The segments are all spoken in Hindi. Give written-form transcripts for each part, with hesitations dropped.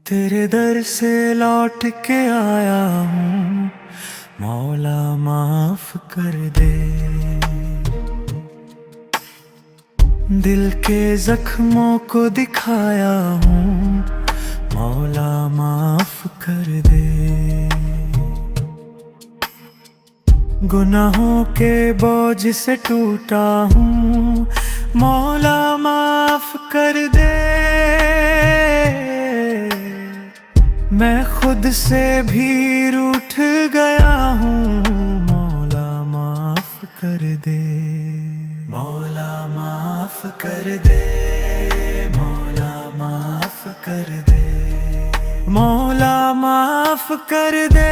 तेरे दर से लौट के आया हूँ, मौला माफ कर दे। दिल के जख्मों को दिखाया हूँ, मौला माफ कर दे। गुनाहों के बोझ से टूटा हूँ, मौला माफ कर दे। मैं खुद से भी रूठ गया हूँ, मौला माफ कर दे। मौला माफ कर दे, मौला माफ कर दे। मौला माफ कर दे,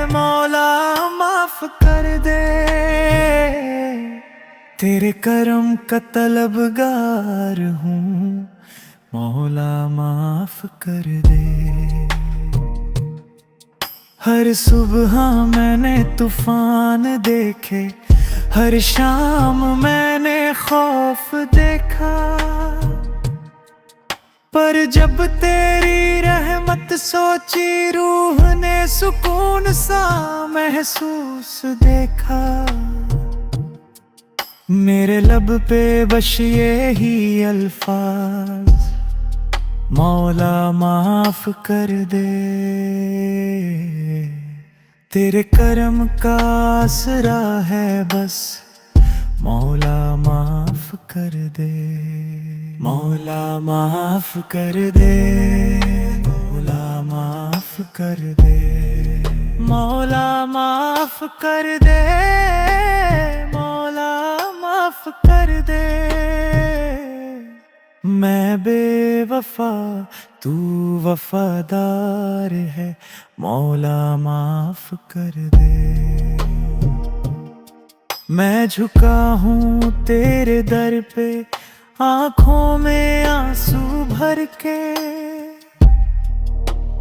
मौला माफ कर दे। तेरे करम का तलबगार हूँ, मौला माफ कर दे। हर सुबह मैंने तूफान देखे, हर शाम मैंने खौफ देखा, पर जब तेरी रहमत सोची, रूह ने सुकून सा महसूस देखा। मेरे लब पे बस ये ही अल्फाज, मौला माफ कर दे। तेरे करम का आसरा है बस, मौला माफ कर दे। मौला माफ कर दे, मौला माफ कर दे। मौला माफ कर दे, मौला माफ कर दे। मैं बेवफा तू वफादार है, मौला माफ कर दे। मैं झुका हूँ तेरे दर पे, आंखों में आंसू भर के।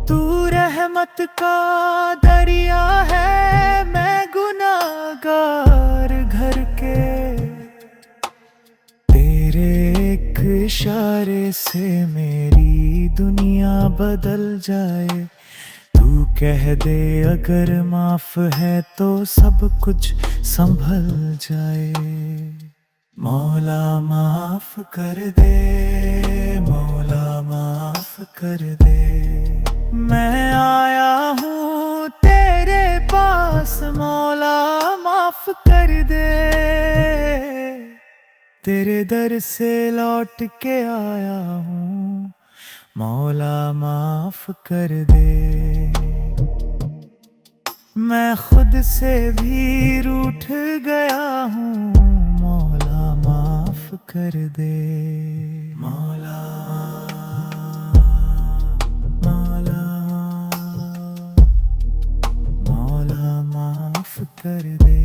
तू रहमत का दरिया है, मैं गुनाहगार घर के। तेरे एक इशारे से मेरी दुनिया बदल जाए। तू कह दे अगर माफ है तो सब कुछ संभल जाए। मौला माफ कर दे, मौला माफ कर दे। मैं आया हूँ तेरे पास, मौला माफ कर दे। तेरे दर से लौट के आया हूँ, मौला माफ कर दे। मैं खुद से भी रूठ गया हूँ, मौला माफ कर दे। मौला मौला मौला माफ कर दे।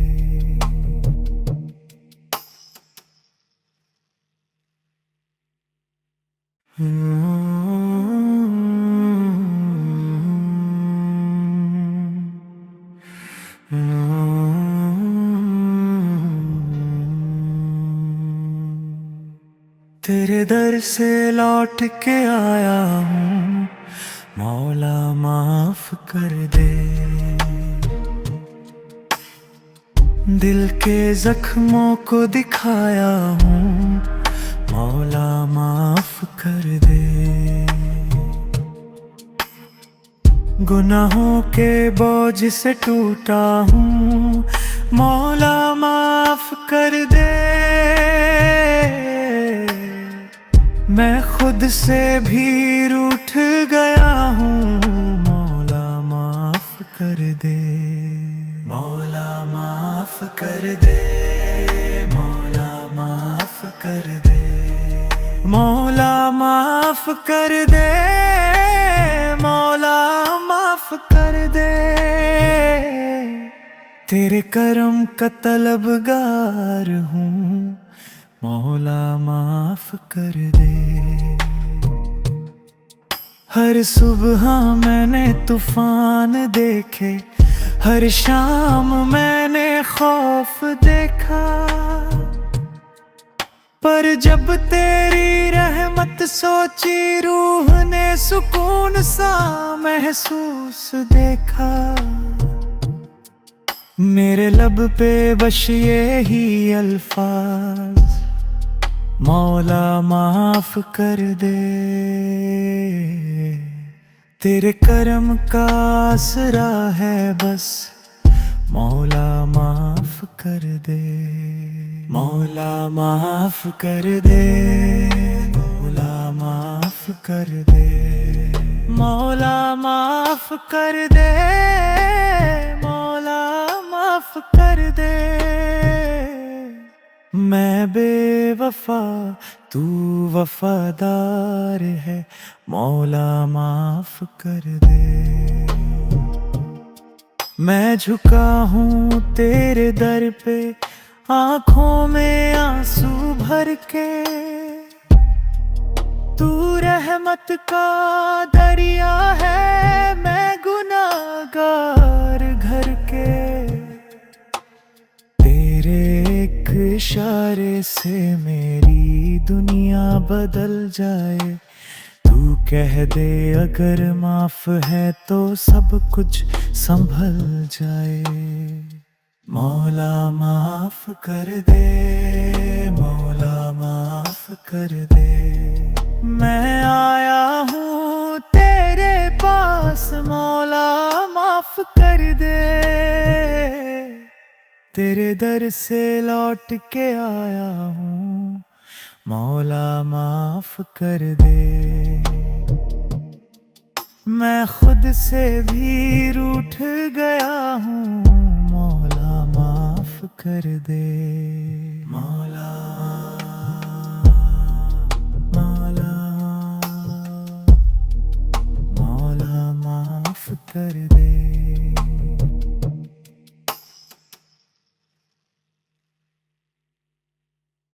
तेरे दर से लौट के आया हूँ, मौला माफ कर दे। दिल के जख्मों को दिखाया हूँ, मौला माफ कर दे। गुनाहों के बोझ से टूटा हूँ, मौला माफ कर दे। मैं खुद से भी रूठ गया हूँ, मौला माफ कर दे। मौला माफ कर दे, मौला माफ कर दे। मौला माफ कर दे, मौला माफ कर दे। तेरे करम का तलबगार हूँ, मौला माफ कर दे। हर सुबह मैंने तूफान देखे, हर शाम मैंने खौफ देखा, पर जब तेरी रहमत सोची रूह ने सुकून सा महसूस देखा। मेरे लब पे बस ये ही अल्फाज, मौला माफ कर दे। तेरे करम का आसरा है बस, मौला माफ कर दे। मौला माफ कर दे, मौला माफ कर दे, मौला माफ कर दे, मौला माफ कर दे। मैं बेवफा तू वफादार है, मौला माफ कर दे। मैं झुका हूँ तेरे दर पे, आंखों में आंसू भर के। तू रहमत का दरिया है, मैं गुनाहगार घर के। तेरे एक इशारे से मेरी दुनिया बदल जाए। तू कह दे अगर माफ है तो सब कुछ संभल जाए। मौला माफ कर दे, मौला माफ कर दे। मैं आया हूँ तेरे पास, मौला माफ कर दे। तेरे दर से लौट के आया हूँ, मौला माफ कर दे। मैं खुद से भी रूठ गया हूँ, मौला माफ कर दे। मौला मौला मौला माफ कर दे।